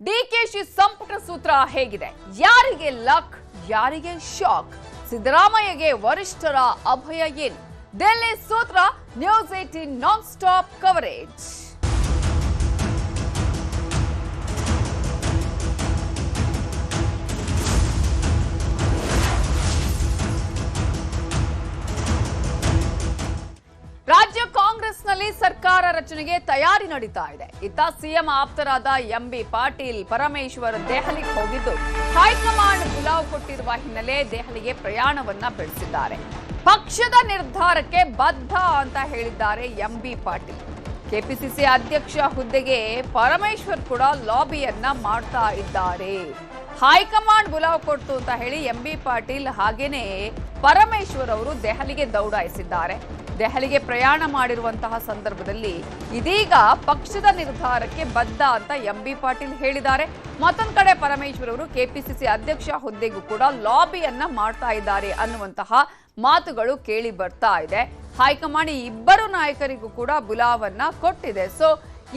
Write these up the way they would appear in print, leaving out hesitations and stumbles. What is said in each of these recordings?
ಡಿಕೆಶಿ ಸಂಪುಟ ಸೂತ್ರ ಹೇಗಿದೆ? ಯಾರಿಗೆ ಲಕ್, ಯಾರಿಗೆ ಶಾಕ್? ಸಿದ್ದರಾಮಯ್ಯಗೆ ವರಿಷ್ಠರ ಅಭಯ ಏನು? ಡೆಲ್ಲಿ ಸೂತ್ರ ನ್ಯೂಸ್ 18 ನಾನ್ ಸ್ಟಾಪ್ ಕವರೇಜ್. ರಾಜ್ಯ ಕಾಂಗ್ರೆಸ್ನಲ್ಲಿ ಸರ್ಕಾರ ರಚನೆಗೆ ತಯಾರಿ ನಡೀತಾ ಇದೆ. ಇತ್ತ ಸಿಎಂ ಆಪ್ತರಾದ ಎಂಬಿ ಪಾಟೀಲ್ ಪರಮೇಶ್ವರ್ ದೆಹಲಿಗೆ ಹೋಗಿದ್ದು ಹೈಕಮಾಂಡ್ ಬುಲಾವ್ ಕೊಟ್ಟಿರುವ ಹಿನ್ನೆಲೆ ದೆಹಲಿಗೆ ಪ್ರಯಾಣವನ್ನ ಬೆಳೆಸಿದ್ದಾರೆ. ಪಕ್ಷದ ನಿರ್ಧಾರಕ್ಕೆ ಬದ್ಧ ಅಂತ ಹೇಳಿದ್ದಾರೆ ಎಂಬಿ ಪಾಟೀಲ್. ಕೆಪಿಸಿಸಿ ಅಧ್ಯಕ್ಷ ಹುದ್ದೆಗೆ ಪರಮೇಶ್ವರ್ ಕೂಡ ಲಾಬಿಯನ್ನ ಮಾಡ್ತಾ ಇದ್ದಾರೆ. ಹೈಕಮಾಂಡ್ ಬುಲಾವ್ ಕೊಡ್ತು ಅಂತ ಹೇಳಿ ಎಂಬಿ ಪಾಟೀಲ್ ಹಾಗೇನೆ ಪರಮೇಶ್ವರ್ ಅವರು ದೆಹಲಿಗೆ ದೌಡಾಯಿಸಿದ್ದಾರೆ. ದೆಹಲಿಗೆ ಪ್ರಯಾಣ ಮಾಡಿರುವಂತಹ ಸಂದರ್ಭದಲ್ಲಿ ಇದೀಗ ಪಕ್ಷದ ನಿರ್ಧಾರಕ್ಕೆ ಬದ್ಧ ಅಂತ ಎಂಬಿ ಪಾಟೀಲ್ ಹೇಳಿದ್ದಾರೆ. ಮತ್ತೊಂದು ಕಡೆ ಪರಮೇಶ್ವರ್ ಅವರು ಕೆಪಿಸಿಸಿ ಅಧ್ಯಕ್ಷ ಹುದ್ದೆಗೂ ಕೂಡ ಲಾಬಿಯನ್ನ ಮಾಡ್ತಾ ಇದ್ದಾರೆ ಅನ್ನುವಂತಹ ಮಾತುಗಳು ಕೇಳಿ ಬರ್ತಾ ಇದೆ. ಹೈಕಮಾಂಡ್ ಈ ಇಬ್ಬರು ನಾಯಕರಿಗೂ ಕೂಡ ಬುಲಾವನ್ನ ಕೊಟ್ಟಿದೆ. ಸೊ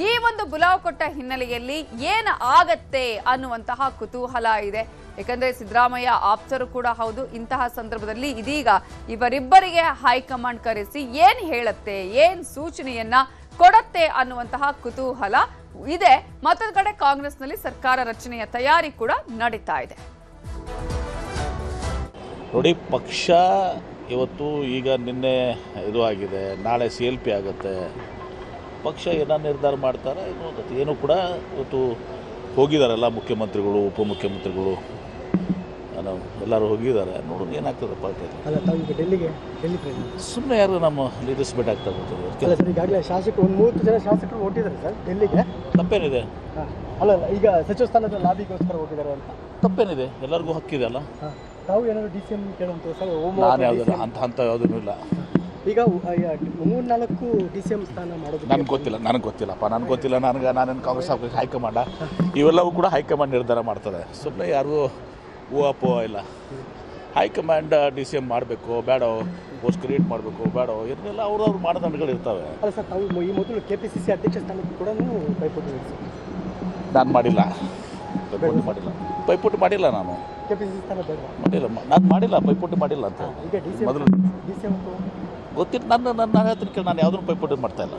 ಈ ಒಂದು ಬುಲಾವ್ ಕೊಟ್ಟ ಹಿನ್ನೆಲೆಯಲ್ಲಿ ಏನು ಆಗತ್ತೆ ಅನ್ನುವಂತಹ ಕುತೂಹಲ ಇದೆ. ಯಾಕಂದ್ರೆ ಸಿದ್ದರಾಮಯ್ಯ ಆಪ್ತರು ಕೂಡ ಹೌದು. ಇಂತಹ ಸಂದರ್ಭದಲ್ಲಿ ಇದೀಗ ಇವರಿಬ್ಬರಿಗೆ ಹೈಕಮಾಂಡ್ ಕರೆಸಿ ಏನ್ ಹೇಳುತ್ತೆ, ಏನ್ ಸೂಚನೆಯನ್ನ ಕೊಡುತ್ತೆ ಅನ್ನುವಂತಹ ಕುತೂಹಲ ಇದೆ. ಮತ್ತೊಂದು ಕಡೆ ಕಾಂಗ್ರೆಸ್ನಲ್ಲಿ ಸರ್ಕಾರ ರಚನೆಯ ತಯಾರಿ ಕೂಡ ನಡೀತಾ ಇದೆ. ನೋಡಿ, ಪಕ್ಷ ಇವತ್ತು ಈಗ ನಿನ್ನೆ ಇದು ಆಗಿದೆ, ನಾಳೆ CLP ಆಗುತ್ತೆ. ಪಕ್ಷ ಏನೋ ನಿರ್ಧಾರ ಮಾಡ್ತಾರೆ ಏನು ಕೂಡ ಇವತ್ತು ಹೋಗಿದ್ದಾರಲ್ಲ, ಮುಖ್ಯಮಂತ್ರಿಗಳು, ಉಪಮುಖ್ಯಮಂತ್ರಿಗಳು ಎಲ್ಲರೂ ಹೋಗಿದ್ದಾರೆ. ನೋಡೋದು ಏನಾಗ್ತದೆ ಪಾರ್ಟಿ. ಸುಮ್ಮನೆ ಯಾರು ನಮ್ಮ ಲೀಡರ್ಸ್ ಬೇಕಾಗ್ತದೆ. ಈಗಾಗಲೇ ಶಾಸಕರು 30 ಜನ ಶಾಸಕರು ಹೊರಟಿದ್ದಾರೆ ಸರ್ ಡೆಲ್ಲಿಗೆ. ತಪ್ಪೇನಿದೆ? ಅಲ್ಲ, ಈಗ ಸಚಿವ ಸ್ಥಾನದ ಲಾಬಿಗೋಸ್ಕರ ಹೋಗಿದ್ದಾರೆ ಅಂತ. ತಪ್ಪೇನಿದೆ? ಎಲ್ಲರಿಗೂ ಹಕ್ಕಿದೆ ಅಲ್ಲ. ತಾವು ಏನಾದ್ರು DCM ಕೇಳುವಂತ ಸರ್? ನಾನು ಯಾವುದಿಲ್ಲ ಅಂತ ಯಾವುದೂ ಇಲ್ಲ. ಈಗ 3-4 DCM ಸ್ಥಾನ ಮಾಡೋದು ನನಗೆ ಗೊತ್ತಿಲ್ಲಪ್ಪ. ನನಗೆ ಗೊತ್ತಿಲ್ಲ. ನಾನೇನು ಕಾಂಗ್ರೆಸ್ ಹೈಕಮಾಂಡ ಇವೆಲ್ಲವೂ ಕೂಡ ಹೈಕಮಾಂಡ್ ನಿರ್ಧಾರ ಮಾಡ್ತಾರೆ. ಸುಮ್ಮನೆ ಯಾರಿಗೂ ಹೂವಪ್ಪೋ ಇಲ್ಲ. ಹೈಕಮಾಂಡ್ DCM ಮಾಡಬೇಕು ಬೇಡೋ, ಪೋಸ್ಟ್ ಕ್ರಿಯೇಟ್ ಮಾಡಬೇಕು ಬೇಡೋ, ಇದನ್ನೆಲ್ಲ ಅವ್ರವ್ರ ಮಾನದಂಡಗಳು ಇರ್ತವೆ. ಅಲ್ಲ ಸರ್, ತಾವು ಈ ಮೊದಲು KPCC ಅಧ್ಯಕ್ಷ ಸ್ಥಾನಕ್ಕೆ ಕೂಡ ಪೈಪೋಟಿ ನಾನು ಮಾಡಿಲ್ಲ. ಪೈಪೋಟಿ ಮಾಡಿಲ್ಲ. ನಾನು KPCC ಸ್ಥಾನ ಬೇಡ ಮಾಡಿಲ್ಲ. ನಾನು ಮಾಡಿಲ್ಲ, ಪೈಪೋಟಿ ಮಾಡಿಲ್ಲ ಅಂತ. ಈಗ ಮೊದಲು DCM ಗೊತ್ತಿಲ್ಲ. ನನ್ನ ಹೇಳ್ತೀನಿ ಕೇಳಿ, ನಾನು ಯಾವುದನ್ನು ಪೈಪೋಟಿ ಮಾಡ್ತಾ ಇಲ್ಲ.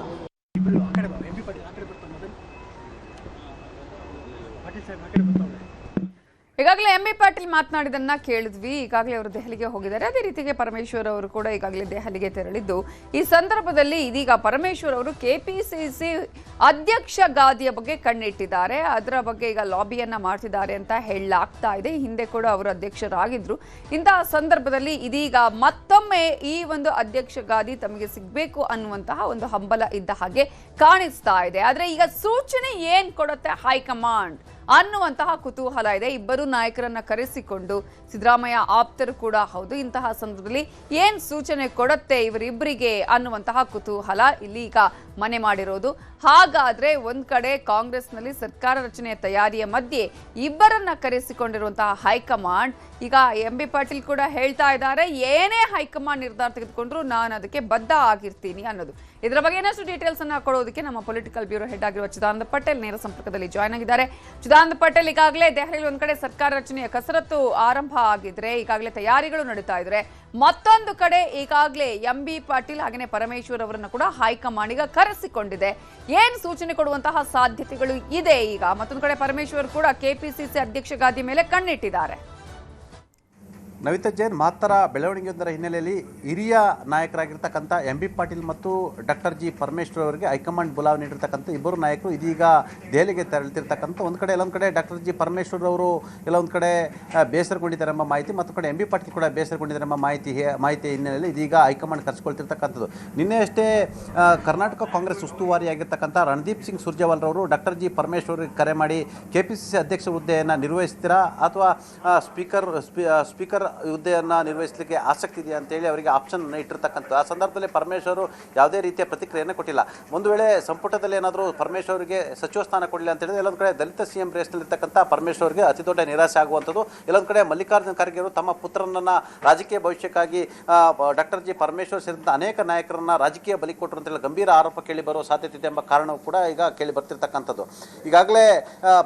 ಈಗಾಗಲೇ ಎಂಬಿ ಪಾಟೀಲ್ ಮಾತನಾಡಿದನ್ನ ಕೇಳಿದ್ವಿ. ಈಗಾಗಲೇ ಅವರು ದೆಹಲಿಗೆ ಹೋಗಿದ್ದಾರೆ. ಅದೇ ರೀತಿಗೆ ಪರಮೇಶ್ವರ್ ಅವರು ಕೂಡ ಈಗಾಗಲೇ ದೆಹಲಿಗೆ ತೆರಳಿದ್ದು ಈ ಸಂದರ್ಭದಲ್ಲಿ ಇದೀಗ ಪರಮೇಶ್ವರ್ ಅವರು ಕೆಪಿಸಿಸಿ ಅಧ್ಯಕ್ಷ ಗಾದಿಯ ಬಗ್ಗೆ ಕಣ್ಣಿಟ್ಟಿದ್ದಾರೆ. ಅದರ ಬಗ್ಗೆ ಈಗ ಲಾಬಿಯನ್ನ ಮಾಡ್ತಿದ್ದಾರೆ ಅಂತ ಹೇಳಲಾಗ್ತಾ ಇದೆ. ಹಿಂದೆ ಕೂಡ ಅವರು ಅಧ್ಯಕ್ಷರಾಗಿದ್ರು. ಇಂತಹ ಸಂದರ್ಭದಲ್ಲಿ ಇದೀಗ ಮತ್ತೊಮ್ಮೆ ಈ ಒಂದು ಅಧ್ಯಕ್ಷ ಗಾದಿ ತಮಗೆ ಸಿಗಬೇಕು ಅನ್ನುವಂತಹ ಒಂದು ಹಂಬಲ ಇದ್ದ ಹಾಗೆ ಕಾಣಿಸ್ತಾ ಇದೆ. ಆದ್ರೆ ಈಗ ಸೂಚನೆ ಏನ್ ಕೊಡುತ್ತೆ ಹೈಕಮಾಂಡ್ ಅನ್ನುವಂತಹ ಕುತೂಹಲ ಇದೆ. ಇಬ್ಬರು ನಾಯಕರನ್ನ ಕರೆಸಿಕೊಂಡು ಸಿದ್ದರಾಮಯ್ಯ ಆಪ್ತರು ಕೂಡ ಹೌದು. ಇಂತಹ ಸಂದರ್ಭದಲ್ಲಿ ಏನ್ ಸೂಚನೆ ಕೊಡುತ್ತೆ ಇವರಿಬ್ಬರಿಗೆ ಅನ್ನುವಂತಹ ಕುತೂಹಲ ಇಲ್ಲಿ ಈಗ ಮನೆ ಮಾಡಿರೋದು. ಹಾಗಾದ್ರೆ ಒಂದ್ ಕಡೆ ಕಾಂಗ್ರೆಸ್ನಲ್ಲಿ ಸರ್ಕಾರ ರಚನೆಯ ತಯಾರಿಯ ಮಧ್ಯೆ ಇಬ್ಬರನ್ನ ಕರೆಸಿಕೊಂಡಿರುವಂತಹ ಹೈಕಮಾಂಡ್ ಈಗ ಎಂಬಿ ಪಾಟೀಲ್ ಕೂಡ ಹೇಳ್ತಾ ಇದ್ದಾರೆ, ಏನೇ ಹೈಕಮಾಂಡ್ ನಿರ್ಧಾರ ತೆಗೆದುಕೊಂಡ್ರು ನಾನು ಅದಕ್ಕೆ ಬದ್ಧ ಆಗಿರ್ತೀನಿ ಅನ್ನೋದು. ಇದರ ಬಗ್ಗೆ ಇನ್ನಷ್ಟು ಡೀಟೇಲ್ಸ್ ಅನ್ನ ಕೊಡೋದಕ್ಕೆ ನಮ್ಮ ಪೊಲಿಟಿಕಲ್ ಬ್ಯೂರೋ ಹೆಡ್ ಆಗಿರುವ ಚಿದಾನಂದ ಪಟೇಲ್ ನೇರ ಸಂಪರ್ಕದಲ್ಲಿ ಜಾಯ್ನ್ ಆಗಿದ್ದಾರೆ. ಚಿದಾನಂದ ಪಟೇಲ್, ಈಗಾಗಲೇ ದೆಹಲಿಯಲ್ಲಿ ಒಂದ್ ಕಡೆ ಸರ್ಕಾರ ರಚನೆಯ ಕಸರತ್ತು ಆರಂಭ ಆಗಿದ್ರೆ, ಈಗಾಗಲೇ ತಯಾರಿಗಳು ನಡೀತಾ ಇದ್ರೆ, ಮತ್ತೊಂದು ಕಡೆ ಈಗಾಗಲೇ ಎಂಬಿ ಪಾಟೀಲ್ ಹಾಗೆಯೇ ಪರಮೇಶ್ವರ್ ಅವರನ್ನು ಕೂಡ ಹೈಕಮಾಂಡ್ ಈಗ ಕರೆಸಿಕೊಂಡಿದೆ. ಏನ್ ಸೂಚನೆ ಕೊಡುವಂತಹ ಸಾಧ್ಯತೆಗಳು ಇದೆ? ಈಗ ಮತ್ತೊಂದು ಕಡೆ ಪರಮೇಶ್ವರ್ ಕೂಡ ಕೆಪಿಸಿಸಿ ಅಧ್ಯಕ್ಷ ಗಾದಿ ಮೇಲೆ ಕಣ್ಣಿಟ್ಟಿದ್ದಾರೆ. ನವಿತಾ ಜೈನ್ ಮಹತ್ತರ ಬೆಳವಣಿಗೆಯೊಂದರ ಹಿನ್ನೆಲೆಯಲ್ಲಿ ಹಿರಿಯ ನಾಯಕರಾಗಿರ್ತಕ್ಕಂಥ ಎಂಬಿ ಪಾಟೀಲ್ ಮತ್ತು ಡಾಕ್ಟರ್ ಜಿ ಪರಮೇಶ್ವರ್ ಅವರಿಗೆ ಹೈಕಮಾಂಡ್ ಬುಲಾವ್ ನೀಡಿರ್ತಕ್ಕಂಥ ಇಬ್ಬರು ನಾಯಕರು ಇದೀಗ ದೆಹಲಿಗೆ ತೆರಳುತ್ತಿರ್ತಕ್ಕಂಥ ಒಂದು ಕಡೆ ಎಲ್ಲೊಂದು ಕಡೆ ಡಾಕ್ಟರ್ ಜಿ ಪರಮೇಶ್ವರ್ ಅವರು ಎಲ್ಲೊಂದು ಕಡೆ ಬೇಸರಗೊಂಡಿದ್ದಾರೆ ಎಂಬ ಮಾಹಿತಿ, ಮತ್ತು ಕಡೆ ಎಂಬಿ ಪಾಟೀಲ್ ಕೂಡ ಬೇಸರಗೊಂಡಿದ್ದಾರೆ ಎಂಬ ಮಾಹಿತಿ ಹಿನ್ನೆಲೆಯಲ್ಲಿ ಇದೀಗ ಹೈಕಮಾಂಡ್ ಕರೆಸಿಕೊಳ್ತಿರ್ತಕ್ಕಂಥದ್ದು. ನಿನ್ನೆಯಷ್ಟೇ ಕರ್ನಾಟಕ ಕಾಂಗ್ರೆಸ್ ಉಸ್ತುವಾರಿಯಾಗಿರ್ತಕ್ಕಂಥ ರಣದೀಪ್ ಸಿಂಗ್ ಸುರ್ಜೇವಾಲ್ರವರು ಡಾಕ್ಟರ್ ಜಿ ಪರಮೇಶ್ವರ್ಗೆ ಕರೆ ಮಾಡಿ KPCC ಅಧ್ಯಕ್ಷ ಹುದ್ದೆಯನ್ನು ನಿರ್ವಹಿಸ್ತೀರಾ ಅಥವಾ ಸ್ಪೀಕರ್ ಹುದ್ದೆಯನ್ನು ನಿರ್ವಹಿಸಲಿಕ್ಕೆ ಆಸಕ್ತಿ ಇದೆಯಾ ಅಂತೇಳಿ ಅವರಿಗೆ ಆಪ್ಷನ್ ಇಟ್ಟಿರ್ತಕ್ಕಂಥ ಆ ಸಂದರ್ಭದಲ್ಲಿ ಪರಮೇಶ್ವರು ಯಾವುದೇ ರೀತಿಯ ಪ್ರತಿಕ್ರಿಯೆಯನ್ನು ಕೊಟ್ಟಿಲ್ಲ. ಒಂದು ವೇಳೆ ಸಂಪುಟದಲ್ಲಿ ಏನಾದರೂ ಪರಮೇಶ್ವರಿಗೆ ಸಚಿವ ಸ್ಥಾನ ಕೊಡಲಿಲ್ಲ ಅಂತ ಹೇಳಿದ್ರೆ ಎಲ್ಲೊಂದು ಕಡೆ ದಲಿತ CM ರೇಸ್ನಲ್ಲಿರ್ತಕ್ಕಂಥ ಪರಮೇಶ್ವರ್ಗೆ ಅತಿ ದೊಡ್ಡ ನಿರಾಸೆ ಆಗುವಂಥದ್ದು. ಎಲ್ಲೊಂದು ಕಡೆ ಮಲ್ಲಿಕಾರ್ಜುನ ಖರ್ಗೆ ಅವರು ತಮ್ಮ ಪುತ್ರನನ್ನು ರಾಜಕೀಯ ಭವಿಷ್ಯಕ್ಕಾಗಿ ಡಾಕ್ಟರ್ ಜಿ ಪರಮೇಶ್ವರ್ ಸೇರಿದಂಥ ಅನೇಕ ನಾಯಕರನ್ನ ರಾಜಕೀಯ ಬಲಿ ಕೊಟ್ಟರು ಅಂತೇಳಿ ಗಂಭೀರ ಆರೋಪ ಕೇಳಿ ಬರುವ ಸಾಧ್ಯತೆ ಇದೆ ಎಂಬ ಕಾರಣವೂ ಕೂಡ ಈಗ ಕೇಳಿ ಬರ್ತಿರ್ತಕ್ಕಂಥದ್ದು. ಈಗಾಗಲೇ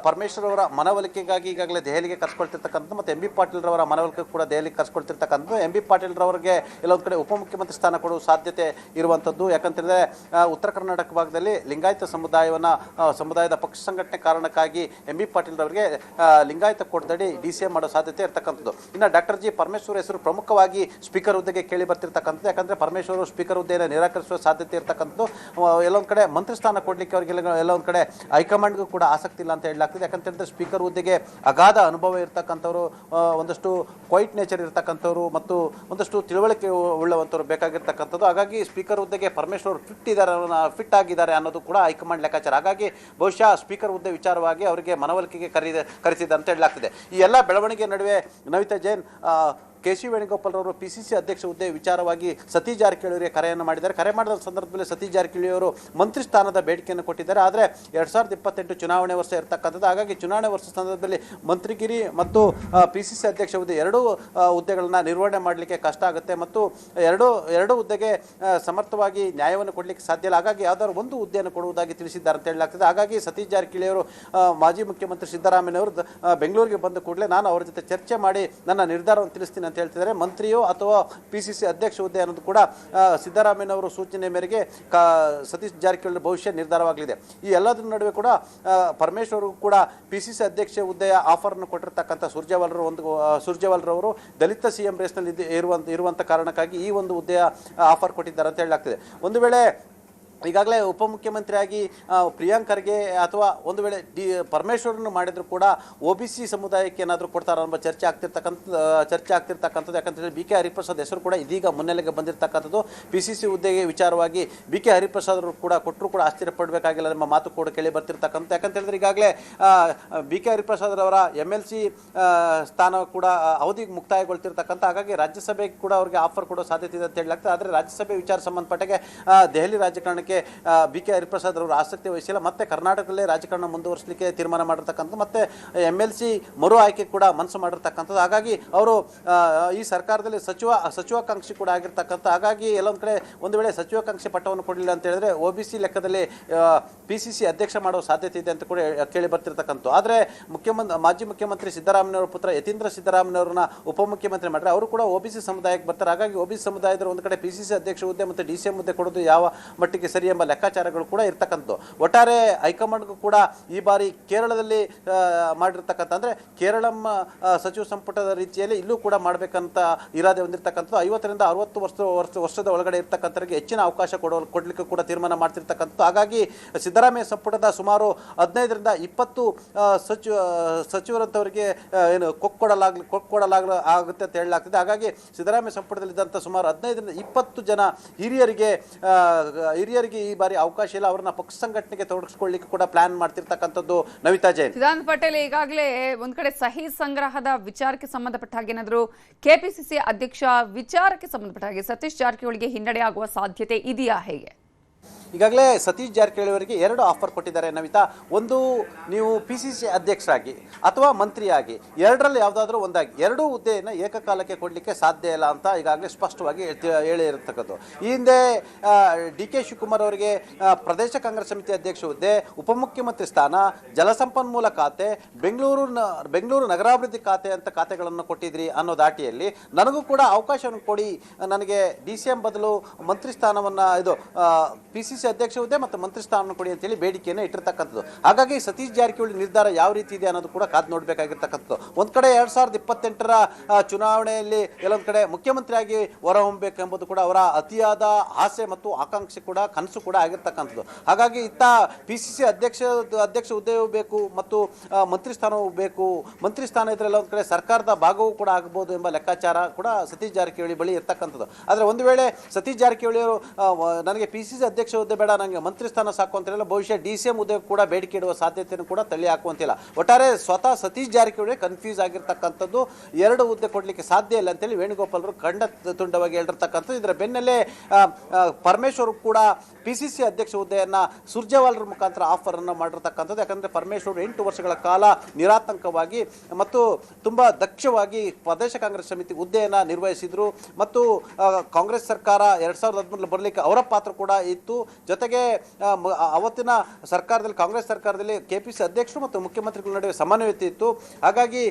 ಪರಮೇಶ್ವರ್ ಅವರ ಮನವೊಲಿಕೆಗಾಗಿ ಈಗಾಗಲೇ ದೆಹಲಿಗೆ ಕರ್ಸ್ಕೊಳ್ತಿರ್ತಕ್ಕಂಥದ್ದು ಮತ್ತು MB ಪಾಟೀಲ್ ರವರ ಮನವೊಲಿಕೆ ಕೂಡ ದೆಹಲಿಗೆ ಕರ್ಸ್ಕೊಳ್ತಿರ್ತಕ್ಕಂಥದ್ದು. MB ಪಾಟೀಲ್ ರವರಿಗೆ ಎಲ್ಲೊಂದು ಕಡೆ ಉಪಮುಖ್ಯಮಂತ್ರಿ ಸ್ಥಾನ ಕೊಡುವ ಸಾಧ್ಯತೆ ಇರುವಂಥದ್ದು. ಯಾಕಂತಂದರೆ ಉತ್ತರ ಕರ್ನಾಟಕ ಭಾಗದಲ್ಲಿ ಲಿಂಗಾಯತ ಸಮುದಾಯದ ಪಕ್ಷ ಸಂಘಟನೆ ಕಾರಣಕ್ಕಾಗಿ MB ಪಾಟೀಲ್ ರವರಿಗೆ ಲಿಂಗಾಯತ ಕೋಟದಡಿ DCM ಮಾಡೋ ಸಾಧ್ಯತೆ ಇರ್ತಕ್ಕಂಥದ್ದು. ಇನ್ನು ಡಾಕ್ಟರ್ ಜಿ ಪರಮೇಶ್ವರ್ ಹೆಸರು ಪ್ರಮುಖವಾಗಿ ಸ್ಪೀಕರ್ ಹುದ್ದೆಗೆ ಕೇಳಿ ಬರ್ತಿರ್ತಕ್ಕಂಥದ್ದು. ಯಾಕಂದರೆ ಪರಮೇಶ್ವರ್ ಸ್ಪೀಕರ್ ಹುದ್ದೆಯನ್ನು ನಿರಾಕರಿಸುವ ಸಾಧ್ಯತೆ ಇರ್ತಕ್ಕಂಥದ್ದು. ಎಲ್ಲೊಂದು ಕಡೆ ಮಂತ್ರಿ ಸ್ಥಾನ ಕೊಡಲಿಕ್ಕೆ ಅವರಿಗೆ ಎಲ್ಲೊಂದು ಕಡೆ ಹೈಕಮಾಂಡ್ಗೂ ಕೂಡ ಆಸಕ್ತಿ ಇಲ್ಲ ಅಂತ ಹೇಳಲಾಗ್ತದೆ. ಯಾಕಂತ ಹೇಳಿದ್ರೆ ಸ್ಪೀಕರ್ ಹುದ್ದೆಗೆ ಅಗಾಧ ಅನುಭವ ಇರ್ತಕ್ಕಂಥವ್ರು, ಒಂದಷ್ಟು ಕ್ವೈಟ್ ನೇಚರ್ ಇರ್ತಕ್ಕಂಥವ್ರು ಮತ್ತು ಒಂದಷ್ಟು ತಿಳುವಳಿಕೆ ಉಳ್ಳವಂಥವ್ರು ಬೇಕಾಗಿರ್ತಕ್ಕಂಥದ್ದು. ಹಾಗಾಗಿ ಸ್ಪೀಕರ್ ಹುದ್ದೆಗೆ ಪರಮೇಶ್ವರ್ ಫಿಟ್ ಆಗಿದ್ದಾರೆ ಅನ್ನೋದು ಕೂಡ ಹೈಕಮಾಂಡ್ ಲೆಕ್ಕಾಚಾರ. ಹಾಗಾಗಿ ಬಹುಶಃ ಸ್ಪೀಕರ್ ಹುದ್ದೆ ವಿಚಾರವಾಗಿ ಅವರಿಗೆ ಮನವೊಲಿಕೆಗೆ ಕರೆಸಿದೆ ಅಂತ ಹೇಳಲಾಗ್ತದೆ. ಈ ಎಲ್ಲ ಬೆಳವಣಿಗೆ ನಡುವೆ ನವಿತಾ ಜೈನ್ KC ವೇಣುಗೋಪಾಲ್ ಅವರು PCC ಅಧ್ಯಕ್ಷ ಹುದ್ದೆ ವಿಚಾರವಾಗಿ ಸತೀಶ್ ಜಾರಕಿಹೊಳಿ ಅವರಿಗೆ ಕರೆಯನ್ನು ಮಾಡಿದ್ದಾರೆ. ಕರೆ ಮಾಡಿದ ಸಂದರ್ಭದಲ್ಲಿ ಸತೀಶ್ ಜಾರಕಿಹೊಳಿ ಅವರು ಮಂತ್ರಿ ಸ್ಥಾನದ ಬೇಡಿಕೆಯನ್ನು ಕೊಟ್ಟಿದ್ದಾರೆ. ಆದರೆ 2028 ಚುನಾವಣೆ ವರ್ಷ ಇರತಕ್ಕಂಥದ್ದು. ಹಾಗಾಗಿ ಚುನಾವಣೆ ವರ್ಷ ಸಂದರ್ಭದಲ್ಲಿ ಮಂತ್ರಿಗಿರಿ ಮತ್ತು PCC ಅಧ್ಯಕ್ಷ ಹುದ್ದೆ ಎರಡೂ ಹುದ್ದೆಗಳನ್ನು ನಿರ್ವಹಣೆ ಮಾಡಲಿಕ್ಕೆ ಕಷ್ಟ ಆಗುತ್ತೆ ಮತ್ತು ಎರಡು ಹುದ್ದೆಗೆ ಸಮರ್ಥವಾಗಿ ನ್ಯಾಯವನ್ನು ಕೊಡಲಿಕ್ಕೆ ಸಾಧ್ಯ ಇಲ್ಲ. ಹಾಗಾಗಿ ಯಾವ್ದಾದ್ರು ಒಂದು ಹುದ್ದೆಯನ್ನು ಕೊಡುವುದಾಗಿ ತಿಳಿಸಿದ್ದಾರೆ ಅಂತ ಹೇಳಲಾಗ್ತದೆ. ಹಾಗಾಗಿ ಸತೀಶ್ ಜಾರಕಿಹೊಳಿ ಅವರು ಮಾಜಿ ಮುಖ್ಯಮಂತ್ರಿ ಸಿದ್ದರಾಮಯ್ಯ ಅವರು ಬೆಂಗಳೂರಿಗೆ ಬಂದ ಕೂಡಲೇ ನಾನು ಅವರ ಜೊತೆ ಚರ್ಚೆ ಮಾಡಿ ನನ್ನ ನಿರ್ಧಾರವನ್ನು ತಿಳಿಸ್ತೀನಿ ಅಂತ ಹೇಳ್ತಿದ್ದಾರೆ. ಮಂತ್ರಿಯೋ ಅಥವಾ PCC ಅಧ್ಯಕ್ಷ ಹುದ್ದೆ ಅನ್ನೋದು ಕೂಡ ಸಿದ್ದರಾಮಯ್ಯನವರು ಸೂಚನೆ ಮೇರೆಗೆ ಸತೀಶ್ ಜಾರಕಿಹೊಳಿ ಭವಿಷ್ಯ ನಿರ್ಧಾರವಾಗಲಿದೆ. ಈ ಎಲ್ಲದರ ನಡುವೆ ಕೂಡ ಪರಮೇಶ್ವರ್ ಕೂಡ PCC ಅಧ್ಯಕ್ಷ ಹುದ್ದೆಯ ಆಫರ್ನ್ನು ಕೊಟ್ಟಿರ್ತಕ್ಕಂಥ ಸುರ್ಜೇವಾಲ್ರವರು ದಲಿತ CM ರೇಸ್ನಲ್ಲಿ ಇರುವಂಥ ಕಾರಣಕ್ಕಾಗಿ ಈ ಒಂದು ಹುದ್ದೆಯ ಆಫರ್ ಕೊಟ್ಟಿದ್ದಾರೆ ಅಂತ ಹೇಳಲಾಗ್ತದೆ. ಒಂದು ವೇಳೆ ಈಗಾಗಲೇ ಉಪಮುಖ್ಯಮಂತ್ರಿಯಾಗಿ ಪ್ರಿಯಾಂಕ್ ಖರ್ಗೆ ಅಥವಾ ಒಂದು ವೇಳೆ ಪರಮೇಶ್ವರನ್ನು ಮಾಡಿದ್ರು ಕೂಡ OBC ಸಮುದಾಯಕ್ಕೆ ಏನಾದರೂ ಕೊಡ್ತಾರ ಅನ್ನೋ ಚರ್ಚೆ ಆಗ್ತಿರ್ತಕ್ಕಂಥದ್ದು. ಯಾಕಂತೇಳಿ BK ಹರಿಪ್ರಸಾದ್ ಹೆಸರು ಕೂಡ ಇದೀಗ ಮುನ್ನೆಲೆಗೆ ಬಂದಿರತಕ್ಕಂಥದ್ದು. PCC ಹುದ್ದೆಗೆ ವಿಚಾರವಾಗಿ BK ಹರಿಪ್ರಸಾದ್ ಅವರು ಕೂಡ ಕೊಟ್ಟರು ಕೂಡ ಆಶ್ಚರ್ಯಪಡಬೇಕಾಗಿಲ್ಲ ಎಂಬ ಮಾತು ಕೂಡ ಕೇಳಿ ಬರ್ತಿರ್ತಕ್ಕಂಥ. ಯಾಕಂತೇಳಿದ್ರೆ ಈಗಾಗಲೇ BK ಹರಿಪ್ರಸಾದ್ ಅವರ MLC ಸ್ಥಾನ ಕೂಡ ಅವಧಿಗೆ ಮುಕ್ತಾಯಗೊಳ್ತಿರ್ತಕ್ಕಂಥ. ಹಾಗಾಗಿ ರಾಜ್ಯಸಭೆಗೆ ಕೂಡ ಅವರಿಗೆ ಆಫರ್ ಕೊಡೋ ಸಾಧ್ಯತೆ ಇದೆ ಅಂತ ಹೇಳಲಾಗ್ತದೆ. ಆದರೆ ರಾಜ್ಯಸಭೆ ವಿಚಾರ ಸಂಬಂಧಪಟ್ಟಾಗೆ ದೆಹಲಿ ರಾಜಕಾರಣಕ್ಕೆ BK ಹರಿಪ್ರಸಾದ್ ಅವರು ಆಸಕ್ತಿ ವಹಿಸಿಲ್ಲ. ಮತ್ತೆ ಕರ್ನಾಟಕದಲ್ಲೇ ರಾಜಕಾರಣ ಮುಂದುವರಿಸಲಿಕ್ಕೆ ತೀರ್ಮಾನ ಮಾಡಿರ್ತಕ್ಕಂಥ ಮತ್ತೆ MLC ಮರು ಆಯ್ಕೆ ಕೂಡ ಮನಸ್ಸು ಮಾಡಿರ್ತಕ್ಕಂಥದ್ದು. ಹಾಗಾಗಿ ಅವರು ಈ ಸರ್ಕಾರದಲ್ಲಿ ಸಚಿವಾಕಾಂಕ್ಷಿ ಕೂಡ ಆಗಿರ್ತಕ್ಕಂಥ. ಹಾಗಾಗಿ ಎಲ್ಲೊಂದು ಕಡೆ ಒಂದು ವೇಳೆ ಸಚಿವಾಕಾಂಕ್ಷಿ ಪಟ್ಟವನ್ನು ಕೊಡಲಿಲ್ಲ ಅಂತ ಹೇಳಿದ್ರೆ OBC ಲೆಕ್ಕದಲ್ಲಿ PCC ಅಧ್ಯಕ್ಷ ಮಾಡುವ ಸಾಧ್ಯತೆ ಇದೆ ಅಂತ ಕೂಡ ಕೇಳಿ ಬರ್ತಿರ್ತಕ್ಕಂಥ. ಆದರೆ ಮಾಜಿ ಮುಖ್ಯಮಂತ್ರಿ ಸಿದ್ದರಾಮಯ್ಯವರ ಪುತ್ರ ಯತೀಂದ್ರ ಸಿದ್ದರಾಮಯ್ಯವ್ರನ್ನ ಉಪಮುಖ್ಯಮಂತ್ರಿ ಮಾಡಿದ್ರೆ ಅವರು ಕೂಡ OBC ಸಮುದಾಯಕ್ಕೆ ಬರ್ತಾರೆ. ಹಾಗಾಗಿ OBC ಸಮುದಾಯದ ಒಂದು ಕಡೆ PCC ಅಧ್ಯಕ್ಷ ಹುದ್ದೆ ಮತ್ತು DCM ಹುದ್ದೆ ಕೊಡೋದು ಯಾವ ಮಟ್ಟಿಗೆ ಸರಿ ಎಂಬ ಲೆಕ್ಕಾಚಾರಗಳು ಕೂಡ ಇರ್ತಕ್ಕಂಥದ್ದು. ಒಟ್ಟಾರೆ ಹೈಕಮಾಂಡ್ಗೂ ಕೂಡ ಈ ಬಾರಿ ಕೇರಳದಲ್ಲಿ ಮಾಡಿರ್ತಕ್ಕಂಥ ಅಂದರೆ ಕೇರಳಂ ಸಚಿವ ಸಂಪುಟದ ರೀತಿಯಲ್ಲಿ ಇಲ್ಲೂ ಕೂಡ ಮಾಡಬೇಕಂತ ಇರಾದೆ ಹೊಂದಿರತಕ್ಕಂಥದ್ದು. 50 ರಿಂದ 60 ವರ್ಷದ ಒಳಗಡೆ ಇರ್ತಕ್ಕಂಥವ್ರಿಗೆ ಹೆಚ್ಚಿನ ಅವಕಾಶ ಕೊಡಲಿಕ್ಕೆ ಕೂಡ ತೀರ್ಮಾನ ಮಾಡ್ತಿರ್ತಕ್ಕಂಥದ್ದು. ಹಾಗಾಗಿ ಸಿದ್ದರಾಮಯ್ಯ ಸಂಪುಟದ ಸುಮಾರು 15 ರಿಂದ 20 ಸಚಿವರಂತವರಿಗೆ ಏನು ಕೊಡಲಾಗುತ್ತೆ ಅಂತ ಹೇಳಲಾಗ್ತದೆ. ಹಾಗಾಗಿ ಸಿದ್ದರಾಮಯ್ಯ ಸಂಪುಟದಲ್ಲಿದ್ದಂಥ ಸುಮಾರು 15 ರಿಂದ 20 ಜನ ಹಿರಿಯರಿಗೆ ಈ ಬಾರಿ ಅವಕಾಶ ಇಲ್ಲ. ಅವರನ್ನ ಪಕ್ಷ ಸಂಘಟನೆಗೆ ತೊಡಗಿಸಿಕೊಳ್ಳಿಕ್ಕೆ ಕೂಡ ಪ್ಲಾನ್ ಮಾಡ್ತಿರ್ತಕ್ಕಂಥದ್ದು. ನವಿತಾ ಜೈನ್, ಸಿದ್ಧಾಂತ್ ಪಟೇಲ್, ಈಗಾಗಲೇ ಒಂದ್ ಕಡೆ ಸಹಿ ಸಂಗ್ರಹದ ವಿಚಾರಕ್ಕೆ ಸಂಬಂಧಪಟ್ಟ ಹಾಗೆ ಏನಾದರೂ KPCC ಅಧ್ಯಕ್ಷ ವಿಚಾರಕ್ಕೆ ಸಂಬಂಧಪಟ್ಟ ಹಾಗೆ ಸತೀಶ್ ಜಾರಕಿಹೊಳಿಗೆ ಹಿನ್ನಡೆ ಆಗುವ ಸಾಧ್ಯತೆ ಇದೆಯಾ? ಹೇಗೆ? ಈಗಾಗಲೇ ಸತೀಶ್ ಜಾರಕಿಹೊಳಿ ಅವರಿಗೆ 2 ಆಫರ್ ಕೊಟ್ಟಿದ್ದಾರೆ ನವಿತಾ. ಒಂದು, ನೀವು PCC ಅಧ್ಯಕ್ಷರಾಗಿ ಅಥವಾ ಮಂತ್ರಿಯಾಗಿ ಎರಡರಲ್ಲಿ ಯಾವುದಾದ್ರೂ ಒಂದಾಗಿ 2 ಹುದ್ದೆಯನ್ನು ಏಕಕಾಲಕ್ಕೆ ಕೊಡಲಿಕ್ಕೆ ಸಾಧ್ಯ ಇಲ್ಲ ಅಂತ ಈಗಾಗಲೇ ಸ್ಪಷ್ಟವಾಗಿ ಹೇಳಿರ್ತಕ್ಕಂಥದ್ದು. ಈ ಹಿಂದೆ DK ಶಿವಕುಮಾರ್ ಅವರಿಗೆ ಪ್ರದೇಶ ಕಾಂಗ್ರೆಸ್ ಸಮಿತಿ ಅಧ್ಯಕ್ಷ ಹುದ್ದೆ, ಉಪಮುಖ್ಯಮಂತ್ರಿ ಸ್ಥಾನ, ಜಲಸಂಪನ್ಮೂಲ ಖಾತೆ, ಬೆಂಗಳೂರು ನಗರಾಭಿವೃದ್ಧಿ ಖಾತೆ ಅಂತ ಖಾತೆಗಳನ್ನು ಕೊಟ್ಟಿದ್ರಿ ಅನ್ನೋ ದಾಟಿಯಲ್ಲಿ ನನಗೂ ಕೂಡ ಅವಕಾಶವನ್ನು ಕೊಡಿ, ನನಗೆ DCM ಬದಲು ಮಂತ್ರಿ ಸ್ಥಾನವನ್ನು PCC ಅಧ್ಯಕ್ಷ ಹುದ್ದೆ ಮತ್ತು ಮಂತ್ರಿ ಸ್ಥಾನವನ್ನು ಕೊಡಿ ಅಂತೇಳಿ ಬೇಡಿಕೆಯನ್ನು ಇಟ್ಟಿರ್ತಕ್ಕಂಥದ್ದು. ಹಾಗಾಗಿ ಸತೀಶ್ ಜಾರಕಿಹೊಳಿ ನಿರ್ಧಾರ ಯಾವ ರೀತಿ ಇದೆ ಅನ್ನೋದು ಕೂಡ ಕಾದು ನೋಡಬೇಕಾಗಿರ್ತಕ್ಕಂಥದ್ದು. ಒಂದು ಕಡೆ 2028ರ ಚುನಾವಣೆಯಲ್ಲಿ ಎಲ್ಲೊಂದು ಕಡೆ ಮುಖ್ಯಮಂತ್ರಿಯಾಗಿ ಹೊರಹೊಮ್ಮಬೇಕೆಂಬುದು ಕೂಡ ಅವರ ಅತಿಯಾದ ಆಸೆ ಮತ್ತು ಆಕಾಂಕ್ಷೆ ಕೂಡ ಕನಸು ಕೂಡ ಆಗಿರ್ತಕ್ಕಂಥದ್ದು. ಹಾಗಾಗಿ ಇತ್ತ PCC ಅಧ್ಯಕ್ಷ ಹುದ್ದೆಯೂ ಬೇಕು ಮತ್ತು ಮಂತ್ರಿ ಸ್ಥಾನವೂ ಬೇಕು. ಮಂತ್ರಿ ಸ್ಥಾನ ಇದ್ರೆ ಎಲ್ಲೊಂದು ಕಡೆ ಸರ್ಕಾರದ ಭಾಗವೂ ಕೂಡ ಆಗಬಹುದು ಎಂಬ ಲೆಕ್ಕಾಚಾರ ಕೂಡ ಸತೀಶ್ ಜಾರಕಿಹೊಳಿ ಬಳಿ ಇರ್ತಕ್ಕಂಥದ್ದು. ಆದರೆ ಒಂದು ವೇಳೆ ಸತೀಶ್ ಜಾರಕಿಹೊಳಿ ಅವರು ನನಗೆ PCC ಅಧ್ಯಕ್ಷ ಹುದ್ದೆ ಹುದ್ದೆ ಬೇಡ, ನನಗೆ ಮಂತ್ರಿ ಸ್ಥಾನ ಸಾಕು ಅಂತಿಲ್ಲ. ಬಹುಶಃ DCM ಹುದ್ದೆ ಕೂಡ ಬೇಡಿಕೆ ಇಡುವ ಸಾಧ್ಯತೆಯನ್ನು ಕೂಡ ತಳ್ಳಿ ಹಾಕುವಂತಿಲ್ಲ. ಒಟ್ಟಾರೆ ಸ್ವತಃ ಸತೀಶ್ ಜಾರಕಿಹೊಳಿ ಕನ್ಫ್ಯೂಸ್ ಆಗಿರ್ತಕ್ಕಂಥದ್ದು, 2 ಹುದ್ದೆ ಕೊಡಲಿಕ್ಕೆ ಸಾಧ್ಯ ಇಲ್ಲ ಅಂತೇಳಿ ವೇಣುಗೋಪಾಲರು ಖಂಡ ತುಂಡವಾಗಿ ಹೇಳಿರ್ತಕ್ಕಂಥದ್ದು. ಇದರ ಬೆನ್ನಲ್ಲೇ ಪರಮೇಶ್ವರ್ ಕೂಡ PCC ಅಧ್ಯಕ್ಷ ಹುದ್ದೆಯನ್ನು ಸುರ್ಜೇವಾಲರ ಮುಖಾಂತರ ಆಫರನ್ನು ಮಾಡಿರ್ತಕ್ಕಂಥದ್ದು. ಯಾಕಂದರೆ ಪರಮೇಶ್ವರ್ 8 ವರ್ಷಗಳ ಕಾಲ ನಿರಾತಂಕವಾಗಿ ಮತ್ತು ತುಂಬ ದಕ್ಷವಾಗಿ ಪ್ರದೇಶ ಕಾಂಗ್ರೆಸ್ ಸಮಿತಿ ಹುದ್ದೆಯನ್ನು ನಿರ್ವಹಿಸಿದರು ಮತ್ತು ಕಾಂಗ್ರೆಸ್ ಸರ್ಕಾರ 2013 ಬರಲಿಕ್ಕೆ ಅವರ ಪಾತ್ರ ಕೂಡ ಇತ್ತು. ಜೊತೆಗೆ ಅವತ್ತಿನ ಸರ್ಕಾರದಲ್ಲಿ, ಕಾಂಗ್ರೆಸ್ ಸರ್ಕಾರದಲ್ಲಿ KPC ಅಧ್ಯಕ್ಷರು ಮತ್ತು ಮುಖ್ಯಮಂತ್ರಿಗಳ ನಡುವೆ ಸಮನ್ವಯತೆ ಇತ್ತು. ಹಾಗಾಗಿ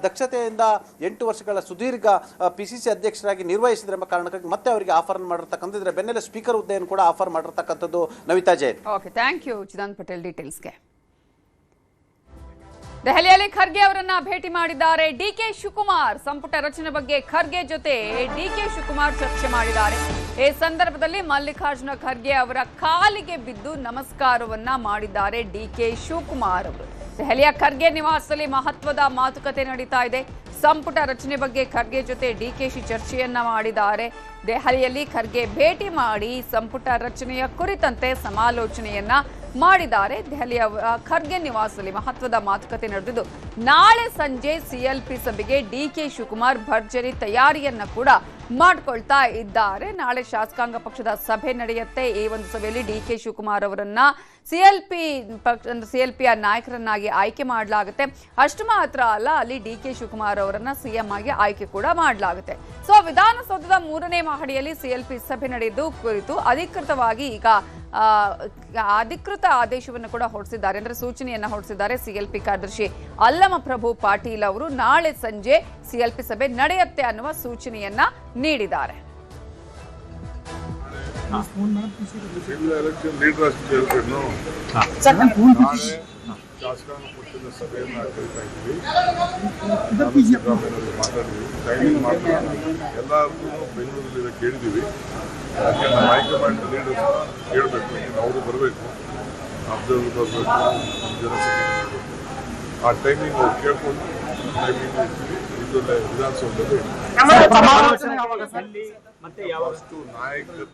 ದಕ್ಷತೆಯಿಂದ 8 ವರ್ಷಗಳ ಸುದೀರ್ಘ PCC ಅಧ್ಯಕ್ಷರಾಗಿ ನಿರ್ವಹಿಸಿದ್ರೆ ಎಂಬ ಕಾರಣಕ್ಕಾಗಿ ಮತ್ತೆ ಅವರಿಗೆ ಆಫರ್ ಮಾಡಿರ್ತಕ್ಕಂಥದ್ದು. ಇದರ ಬೆನ್ನಲ್ಲೇ ಸ್ಪೀಕರ್ ಹುದ್ದೆಯನ್ನು ಕೂಡ ಆಫರ್ ಮಾಡಿರ್ತಕ್ಕಂಥದ್ದು. Navita Jain. Okay, thank you Chidananda Patel ಡೀಟೇಲ್ಸ್ಗೆ. ದೆಹಲಿಯಲ್ಲಿ ಖರ್ಗೆ ಅವರನ್ನ ಭೇಟಿ ಮಾಡಿದ್ದಾರೆ DK ಶಿವಕುಮಾರ್. ಸಂಪುಟ ರಚನೆ ಬಗ್ಗೆ ಖರ್ಗೆ ಜೊತೆ DK ಶಿವಕುಮಾರ್ ಚರ್ಚೆ ಮಾಡಿದ್ದಾರೆ. ಈ ಸಂದರ್ಭದಲ್ಲಿ ಮಲ್ಲಿಕಾರ್ಜುನ ಖರ್ಗೆ ಅವರ ಕಾಲಿಗೆ ಬಿದ್ದು ನಮಸ್ಕಾರವನ್ನ ಮಾಡಿದ್ದಾರೆ DK ಶಿವಕುಮಾರ್ ಅವರು. ದೆಹಲಿಯ ಖರ್ಗೆ ನಿವಾಸದಲ್ಲಿ ಮಹತ್ವದ ಮಾತುಕತೆ ನಡೀತಾ ಇದೆ. ಸಂಪುಟ ರಚನೆ ಬಗ್ಗೆ ಖರ್ಗೆ ಜೊತೆ DKಶಿ ಚರ್ಚೆಯನ್ನ ಮಾಡಿದ್ದಾರೆ. ದೆಹಲಿಯಲ್ಲಿ ಖರ್ಗೆ ಭೇಟಿ ಮಾಡಿ ಸಂಪುಟ ರಚನೆಯ ಕುರಿತಂತೆ ಸಮಾಲೋಚನೆಯನ್ನ ಮಾಡಿದ್ದಾರೆ. ದೆಹಲಿಯ ಖರ್ಗೆ ನಿವಾಸದಲ್ಲಿ ಮಹತ್ವದ ಮಾತುಕತೆ ನಡೆದಿದ್ದು, ನಾಳೆ ಸಂಜೆ CLP ಸಭೆಗೆ DK ಶಿವಕುಮಾರ್ ಭರ್ಜರಿ ತಯಾರಿಯನ್ನ ಕೂಡ ಮಾಡ್ಕೊಳ್ತಾ ಇದ್ದಾರೆ. ನಾಳೆ ಶಾಸಕಾಂಗ ಪಕ್ಷದ ಸಭೆ ನಡೆಯುತ್ತೆ. ಈ ಒಂದು ಸಭೆಯಲ್ಲಿ DK ಶಿವಕುಮಾರ್ ಅವರನ್ನ CLPಯ ನಾಯಕರನ್ನಾಗಿ ಆಯ್ಕೆ ಮಾಡಲಾಗುತ್ತೆ. ಅಷ್ಟು ಮಾತ್ರ ಅಲ್ಲ, ಅಲ್ಲಿ DK ಶಿವಕುಮಾರ್ ಅವರನ್ನ CM ಆಗಿ ಆಯ್ಕೆ ಕೂಡ ಮಾಡಲಾಗುತ್ತೆ. ಸೊ ವಿಧಾನಸೌಧದ 3ನೇ ಮಹಡಿಯಲ್ಲಿ CLP ಸಭೆ ನಡೆದು ಕುರಿತು ಅಧಿಕೃತವಾಗಿ ಈಗ ಅಧಿಕೃತ ಆದೇಶವನ್ನು ಕೂಡ ಹೊರಡಿಸಿದ್ದಾರೆ, ಅಂದ್ರೆ ಸೂಚನೆಯನ್ನ ಹೊರಡಿಸಿದ್ದಾರೆ CLP ಕಾರ್ಯದರ್ಶಿ ಅಲ್ಲಮ ಪ್ರಭು ಪಾಟೀಲ್ ಅವರು. ನಾಳೆ ಸಂಜೆ CLP ಸಭೆ ನಡೆಯುತ್ತೆ ಅನ್ನುವ ಸೂಚನೆಯನ್ನ ನೀಡಿದ್ದಾರೆ. ಶಾಸಕಾಂಗ ಪಕ್ಷದ ಸಭೆಯನ್ನು ಕರೀತಾ ಇದ್ದೀವಿ. ಮಾತಾಡಿದ್ವಿ, ಟೈಮಿಂಗ್ ಮಾತಾಡೋಣ. ಎಲ್ಲರಿಗೂ ಬೆಂಗಳೂರಲ್ಲಿ ಕೇಳಿದ್ದೀವಿ. ಯಾಕೆ ನಮ್ಮ ಹೈಕಮಾಂಡ್ ಲೀಡರ್ಸ್ನ ಕೇಳಬೇಕು, ಅವರು ಬರಬೇಕು, ಅಬ್ಸರ್ವರ್ ಬರಬೇಕು, ಜನಸಂಖ್ಯೆ ಬರಬೇಕು. ಆ ಟೈಮಿಂಗ್ ಅವ್ರು ಕೇಳ್ಕೊಂಡು ಟೈಮಿಂಗ್ ವಿಧಾನಸೌಧದಲ್ಲಿ ನಾಯಕರು